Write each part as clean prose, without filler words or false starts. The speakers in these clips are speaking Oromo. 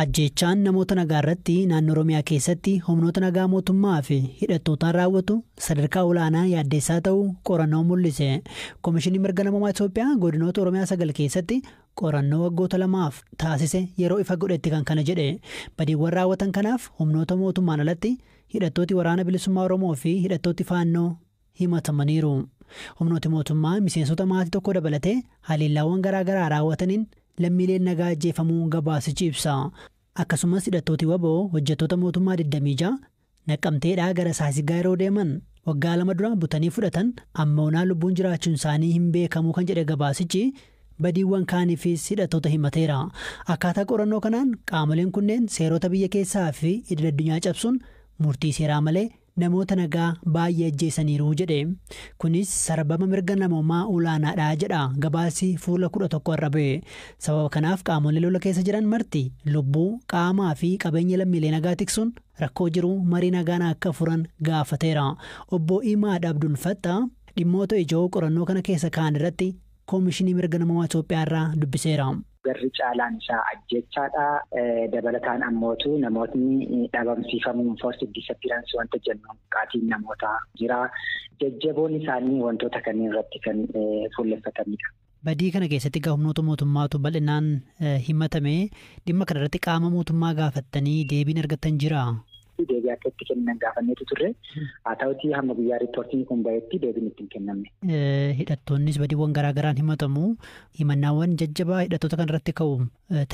Ajjeechaan namoota nagaa irratti naannoo Oromiyaa keessatti humnoota nagaa mootummaa fi hidhattootaan raawwatu sadarkaa olaanaa yaaddeessaa ta'uu qorannoo mul'ise. Komishinii mirga namummaa Itoophiyaa godinoota Oromiyaa 9 keessatti qorannoo waggoota 2 taasise yeroo ifa godhetti kan kana jedhe. Badiiwwan raawwatan kanaaf humnoota mootummaan alatti hidhattooti waraana bilisummaa Oromoo fi hidhattooti faannoo himatamaniiru. Humnooti mootummaa miseensota maatii tokko dabalatee haleellaawwan garaagaraa raawwataniin lammiileen nagaa ajjeefamuu gabaasichi ibsa. Akkasumas hidhattooti waboo hojjettoota mootummaa 26 Naqqamteedhaa gara Saasigaa yeroo deeman waggaa 2 dura butanii fudhatan amma onaa lubbuun jiraachuun isaanii hin beekamu kan jedhe gabaasichi badiiwwan kaaniifis hidhattoota himateera. Akkaataa qorannoo kanaan qaamoleen kunneen seerota biyya keessaa fi idil addunyaa cabsuun murtii seeraa malee namoota nagaa baay'ee ajjeesaniiru jedhe. Kunis sarbama mirga namummaa olaanaadha jedha gabaasi fuula 11 irra ba'e. Sababa kanaaf qaamolee lola keessa jiran marti lubbuu qaamaa fi qabeenya lammiilee nagaa tiksuun rakkoo jiru marii nagaan akka furan gaafateera. Obbo Imaad Abdul Fattah dhimmoota ijoo qorannoo kana keessa kaan irratti Komishinii mirga namummaa Itoophiyaa irraa dubbiseera. Garri caalaan isaa ajjechaadha. Dabalataan ammootu namootni dhabamsiifamuun forced disappearance wanta jennu qaatiin namoota jira. Jajjaboon isaanii wantoota kanneen irratti kan fuulleffatanidha. Badii kana keessatti humnoota mootummaatu bal'inaan himatame dhimma kana irratti qaama mootummaa gaafattanii deebiin argattan jira. Deebii akka itti kennan gaafanneetu turre haa ta'utii hamma guyyaa riippoortiin kun bahetti deebiin itti hin kennamne. Hidhattoonnis badiiwwan garagaraan himatamu. Himannaawwan jajjabaa hidhattoota kan irratti ka'u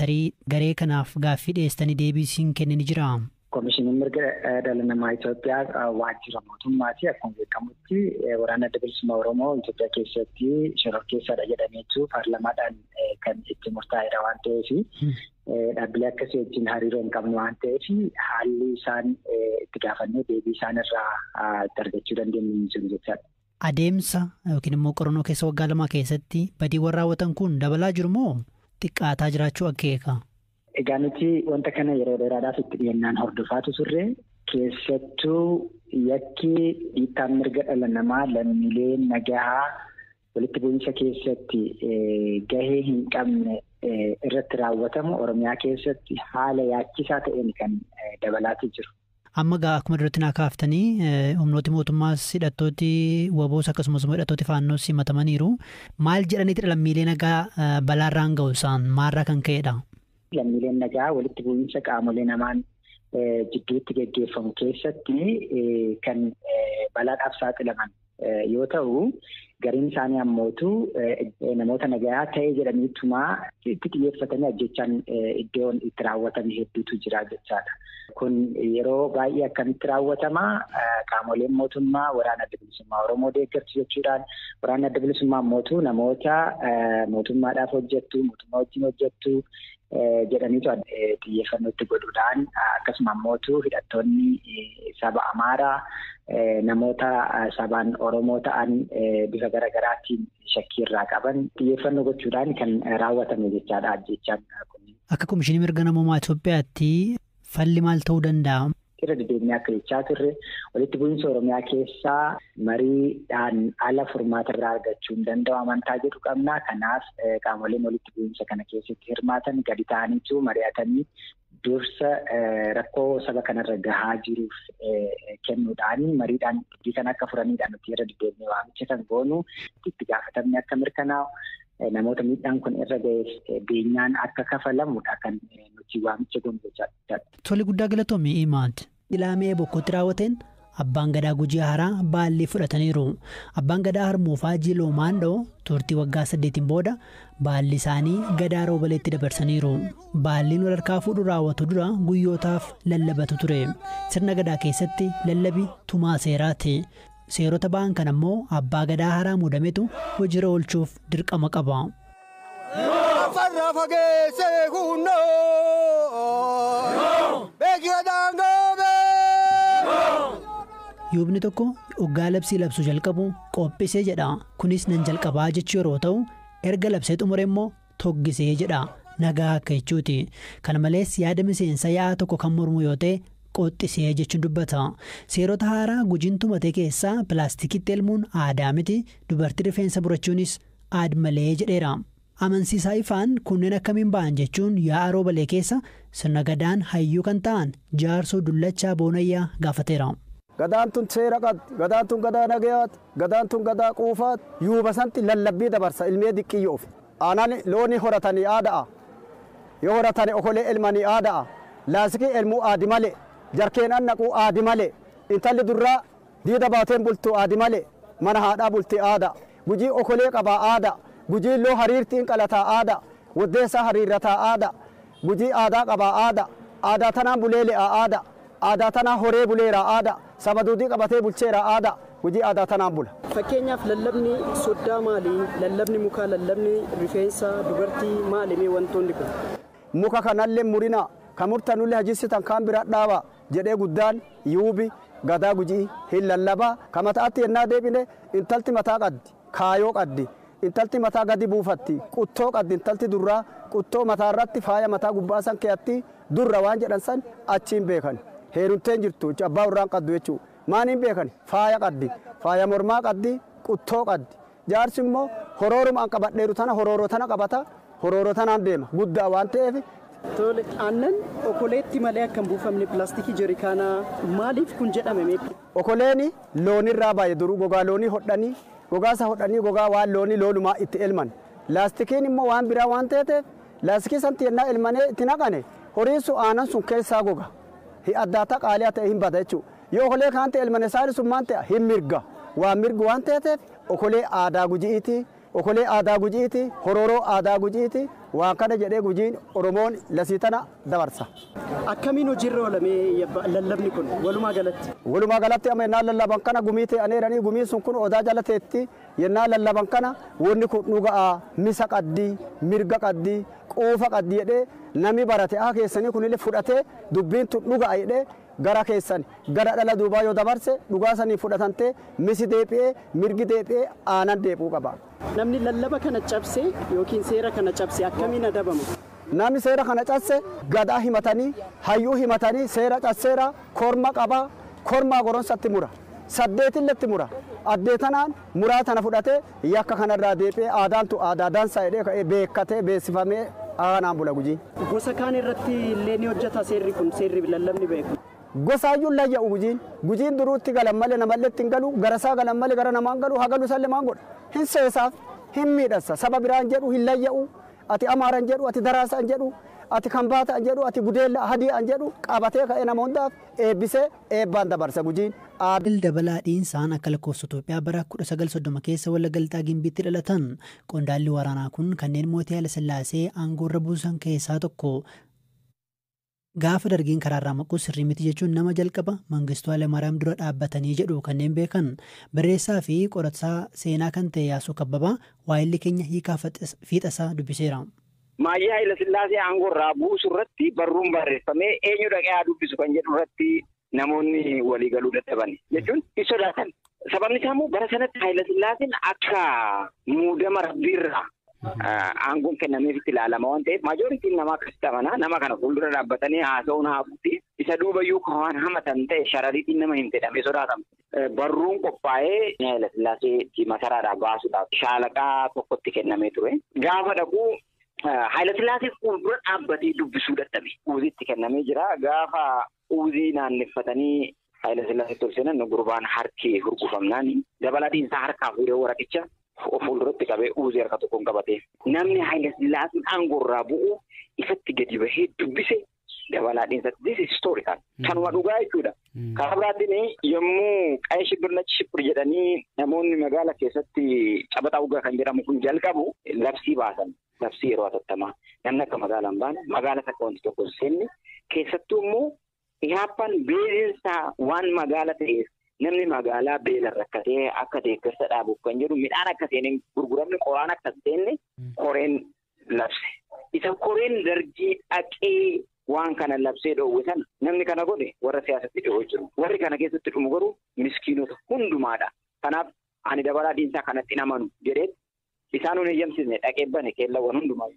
tarii garee kanaaf gaaffii dhiyeessanii deebii siin kennanii jira. Komishiniin mirga dhala namaa Itoophiyaa waajjira mootummaati. Akkuma beekamutti waraana adda bilisummaa Oromoo Itoophiyaa keessatti shororkeessaadha jedhameetu paarlamaadhaan kan itti murtaa'edha waan ta'eef dhaabbilee akkasii wajjin hariiroo hin qabne waan ta'eef haalli isaan itti gaafannee deebii isaan irraa argachuu dandeenyu hin jiru jechaadha. Adeemsa yookiin immoo qorannoo keessa waggaa 2 keessatti badiiwwan raawwatan kun dabalaa jiru moo xiqqaataa jiraachuu akeeka? Egaa nuti wanta kana yeroo dheeraadhaaf itti dhiyeenyaan hordofaatu turre keessattuu yakki dhiittaan mirga dhala namaa lammiilee nagaa walitti bu'iinsa keessatti gahee hin qabne irratti raawwatamu Oromiyaa keessatti haala yaachisaa ta'een kan dabalaati jiru. Amma akkuma duratti naa kaaftanii humnooti mootummaas hidhattooti waboos akkasumas hidhattooti faannoos himatamaniiru. Maal jedhaniiti lammiilee nagaa balaarraan ga'u isaan maalirraa kan ka'edha? Lammiileen nagaa walitti bu'iinsa qaamolee namaan jidduutti geggeeffamu keessatti kan balaadhaaf saaxilaman yoo ta'u gariin isaanii ammootu namoota nagaa ta'ee jedhaniitumaa itti xiyyeeffatanii ajjechaan iddoon itti raawwatame hedduutu jira jechaadha. Kun yeroo baay'ee akkamitti raawwatama qaamoleen mootummaa waraana adda bilisummaa Oromoo deeggartu jechuudhaan waraana adda bilisummaa mootuu namoota mootummaadhaaf hojjettu mootummaa wajjin hojjettu jedhaniitu xiyyeeffannootti godhuudhaan akkasuma ammootu hidhattoonni saba Amaaraa namoota sabaan Oromoo ta'an bifa garaagaraatiin shakkii irraa qaban xiyyeeffannoo gochuudhaan kan raawwatame jechaadha ajjechaan kun. Akka Komishinii mirga namummaa Itoophiyaatti falli maal ta'uu danda'a? Irra deddeebiin akka jechaa turre walitti bu'iinsa Oromiyaa keessaa mariidhaan ala furmaata irraa argachuu hin danda'u amantaa jedhu qabna. Kanaaf qaamoleen walitti bu'iinsa kana keessatti hirmaatan gadi ta'aniitu mari'atanii dursa rakkoo saba kanarra gahaa jiruuf kennuudhaan mariidhaan dubbii kan akka furaniidhaan nuti irra deddeebinee waamicha kan goonu itti gaafatamni akka mirkanaa'u namoota miidhaan kun irra ga'e beenyaan akka kafalamudha kan nuti waamicha goonu jechaadha. Tole guddaa galatoomii Imaad. Ilaamee bokkootti raawwateen abbaan gadaa Gujii Haaraa baallii fudhataniiru. Abbaan gadaa Harmuufaa Jiloo Maandoo turtii waggaa 8 booda baalli isaanii gadaa Roobaleetti dabarsaniiru. Baalliin wal harkaa fuudhu raawwatu dura guyyootaaf lallabatu ture. Sirna gadaa keessatti lallabi tumaa seeraati. Seerota ba'an kan ammoo abbaa gadaa Haaraa muudametu hojiirra oolchuuf dirqama qaba. Yuubni tokko oggaa labsii labsuu jalqabu qophisee jedha. Kunis nan jalqabaa jechuu yeroo ta'u erga labsee xumure immoo toggisee jedha. Nagaa akka jechuuti. Kana malees yaada miseensa yaa'aa tokko kan mormu yoo ta'e qoxxisee jechuun dubbata. Seerota haaraa Gujiin tumatee keessaa pilaastikiitti elmuun aadaa miti. Dubartii rifeensa burachuunis aad malee jedheera. Amansiisaa ifaan kunneen akkamiin ba'an jechuun yaa'aa roobalee keessa sirna gadaan hayyuu kan ta'an jaarsoo dullachaa boonayyaa gaafateera. Gadaan tun seera qabdi, gadaan tun gadaa nagayaati, gadaan tun gadaa quufaati, yuuba santi lallabbii dabarsa ilmee diqqiyyouf. Aanaan looni horatanii aada'a, yoo horatanii okolee elmanii aada'a, laasikii elmuu aadi malee, jarkeen annaquu aadi malee, intalli durraa diida baateen bultuu aadi malee, mana haadhaa bultii aada, gujii okolee qabaa aada, gujii loo hariirtiin qalataa aada, waddeessaa hariirrataa aada, gujii aadaa qabaa aada, aadaa tanaan bulee le'a aada, aadaa tanaa horee buleera aada, saba duudii qabatee bulcheera aada, gujii aadaa tanaan bula. Fakkeenyaaf lallabni soddaa maali? Lallabni mukaa, lallabni rifeensa dubartii maali mee wantoonni kun? Muka kanallee murina, kan murtanullee hajjisitan kaan bira dhaaba jedhee guddaan yuubi gadaa gujii hin lallabaa. Ka mataatti yennaa deebine intalti mataa qaddi, kaayoo qaddi, intalti mataa gadi buufatti, quttoo qaddi, intalti durraa quttoo mataa irratti faaya mataa gubbaa san keeyyatti durra waan jedhan san achiin beekan. Heerumteen jirtu abbaa irraan qaddu jechuudha. Maaniin beekan? Faaya qaddi, faaya mormaa qaddi, quttoo qaddi. Jaarsi immoo horoorumaan qabadheeru tana horooroo tana qabata, horooroo tanaan deema guddaa waan ta'eef. Tole, aannan okoleetti malee akka hin buufamne pilaastikii jerikaanaa maaliif kun jedhame meeqa? Okoleeni loonirraa baay'ee duruu gogaa loonii hodhanii, gogaa isa hodhanii gogaa waan loonii loolumaa itti elman. Laastikiin immoo waan biraa waan ta'eef laastikii santi yennaa elmanee itti naqane horiin sun aanan sun keessaa goga. Addaataa qaaliyaa ta'e hin bada jechuudha. Yoo okolee kaan ta'e elmane isaan sun maal ta'a hin mirga. Waan mirgu waan ta'eef okolee aadaa gujiiti, okolee aadaa gujiiti, horooroo aadaa gujiiti. Waan kana jedhee gujiin Oromoon lasii tana dabarsa. Akkamiin hojiirra oolamee lallabni kun walumaa galatti? Walumaa galatti amma yennaa lallaban kana gumii ta'aniiranii gumiin sun kun odaa jala teetti yennaa lallaban kana wanni kun dhugaa misa qaddii, mirga qaddii, quufa qaddii jedhee namni barate haa keessanii kunillee fudhatee dubbiin tun dhugaa jedhee gara keessan gara dhala duubaa yoo dabarse dhugaa sanii fudhatantee misi deebi'ee mirgi deebi'ee aanan deebi'uu qaba. Namni lallaba kana cabse yookiin seera kana cabse akkamiin adabamu? Namni seera kana cabse gadaa himatanii hayyuu himatanii seera cabseera korma qabaa kormaa goronsatti mura saddeetilletti mura addeetanaan muraa tana fudhatee yakka kanarraa deebi'ee aadaantu aadaa dansaa jedhee beekkatee beeksifamee aanaan bula gujii. Gosa kaan irratti illee ni hojjeta seerri kun seerri lallabni beeku. Gosaayyuu layya'u gujiin duruutti galan malee namallee ittiin galu garasaa galan malee gara namaan galu haa galu sallee maan godha hin seesaaf hin miidhassa saba biraan jedhu hin layya'u ati amaaran jedhu ati daraasaan jedhu ati kambaataan jedhu ati gudeella hadi'aan jedhu qabatee ka'ee nama hundaaf eebbisee eebbaan dabarsa gujiin. Aadil Dabalaa Dhiinsaan akka lakkoofsa Itoophiyaa bara 1930 keessa Wallaggaltaa Gimbiitti dhalatan qondaalli waraanaa kun kanneen mootii Haayile Sillaasee aangoo irra buusan keessaa tokko. Gaafa dargiin karaarraa maquu sirrii miti jechuun nama jalqaba Mangistuu Hayilamaariyaam dura dhaabbatanii jedhu kanneen beekan barreessaa fi qorataa seenaa kan ta'e Yaasuu Kabbabaa waa'illi keenya hiikaa fiixasaa dubbiseera. Maayyii Haayile Sillaasee aangoo irraa buusu irratti barruun barreeffamee eenyu dhaqee haa dubbisu kan jedhu irratti namoonni walii galuu dadhaban jechuun hin sodaatan. Sababni isaa immoo bara sanatti Haayile Sillaaseen akka muudama rabbiirraa aangoon kennameefitti ilaalama waan ta'eef maajooritiin namaa akkasitti amanaa nama kana fuuldura dhaabbatanii haasa'uun haafuuti isa duubayyuu waan hamatan ta'e sharariitiin nama hin jedhamee sodaatamu. Barruun qophaa'ee Haayile Sillaasee masaraadhaa baasuudhaaf shaalaqaa tokkotti kennamee ture. Gaafa dhaquu Haayile Sillaasee fuuldura dhaabbatee dubbisuu dadhabe. Uuziitti kennamee jira. Gaafa uuzii naanneffatanii Haayile Sillaasee tolsenan gurbaan harki hurgufamnaan Dabalaa Dhiinsaa harkaa fuudhee waraqicha fuulduratti qabee uuzii harka tokkoon qabatee namni Haayile Sillaaseen aangoo irraa bu'u ifatti gadi bahee dubbise Dabalaa Dhiinsaa. This is historical. Kanuma dhugaa jechuudha. Karaa biraatiin yommuu qa'ee shibbir nachi shibbir jedhanii namoonni magaala keessatti taphataa ugaa kan jedhamu kun jalqabu labsii baasan. Labsii yeroo atattamaa namni akka magaalaan baane magaala takka wanti tokko hin seenne keessattuu immoo Ihaappaan beelensaa waan magaala ta'eef namni magaalaa beela rakkatee akka deeggarsa dhaabuuf kan jedhu midhaan akka seeneen gurguramne qoraan akka seenne koreen labse. Isa koreen dargii dhaqee waan kana labsee dhoowwe sana namni kana godhe warra siyaasatti dhihoo jiru. Warri kana keessatti dhumu garuu miskiinota hundumaadha. Kanaaf ani Dabalaa Dhiinsaa kanatti hin amanu jedhee isaan hin eeyyamsisne dhaqee bane keellawwan hundumaa.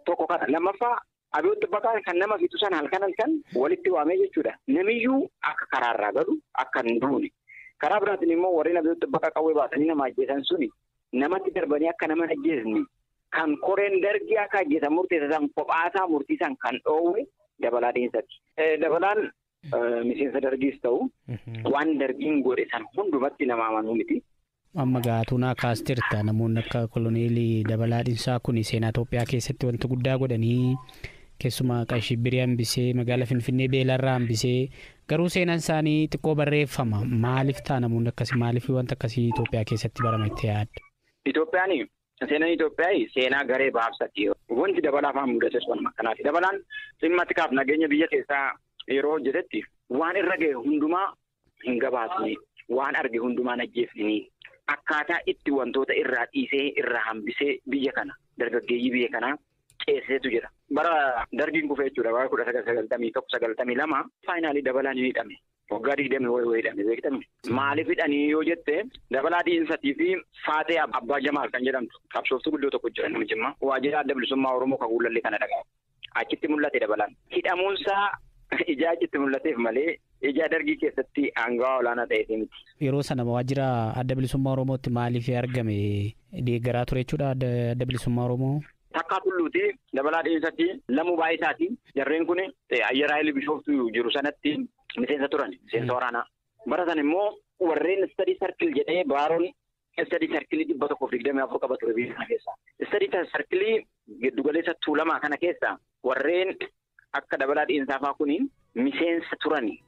Tokko kana lammaffaa Abiyyuu Xibbaqaa kan nama fixu sana halkan walitti waamee jechuudha. Namiyyuu akka karaarraa galu akka hin duune. Karaa biraatiin immoo warreen Abiyyuu Xibbaqaa qawwee baasanii nama ajjeesan suni namatti darbanii akka nama ajjeesne kan koreen dargii akka ajjeesan murteessan kophaasaa murtiisan kan dhoowwe Dabalaa Diinsaati. Dabalaan miseensa dargiis ta'u waan dargiin godhe san hundumatti nama amanuu miti. Amma gaatuunaa kaastirta namoonni akka koloneelii Dabalaa Diinsaa kun seenaa Itoophiyaa keessatti wanta guddaa godhanii keessumaa Qashibbirii hambisee magaalaa Finfinnee beelarraa hambisee garuu seenaan isaanii xiqqoo barreeffama. Maaliif ta'a namoonni akkasii maaliif wanta akkasii Itoophiyaa keessatti barama itti yaadda? Itoophiyaan seenaan Itoophiyaa seenaa garee baabsati. Wanti Dabalaaf mudates waan akkanaati. Dabalaan dhimma tikaaf nageenya biyya keessaa yeroo hojjetetti waan irra ga'e hundumaa hin gabaasne waan arge hundumaa ajjeefne akkaataa itti wantoota irraa dhiisee irraa hambisee biyya kana dargaggeeyyii biyya kanaa ceesisetu jira. Bara dargiin kufee jechuudha bara 1991-92 faayinaalii Dabalaan ni hidhame. Waggaa 20 wayii hidhame beektame. Maaliif hidhanii yoo jette Dabalaa Diinsatii fi Faatee Abbaa Jamaal kan jedhamtu qabsooftuu guddoo tokko jira nama Jimmaa. Waajjira adda bilisummaa Oromoo kan guullallee kana dhagaa. Achitti mul'ate Dabalaan. Hidhamuunsaa ijaa achitti mul'ateef malee ijaa dargii keessatti aangawaa olaanaa ta'ee miti. Yeroo sana waajjira adda bilisummaa Oromootti maaliif argame deeggaraa ture jechuudha adda bilisummaa Oromoo? Takkaa tulluuti Dabalaa Diinsatii lamuu baay'isaati. Jarreen kun Ayyaraa Ilii Bishooftuu jiru sanatti miseensa turan miseensa waraanaa. Bara san immoo warreen istadii sarkil jedhee baaroon istadii sarkilii 124 qaba ture biyya kana keessa. Istadii sarkilii giddugaleessa tuulamaa kana keessa warreen akka Dabalaa Diinsaa fa'aa kun miseensa turani.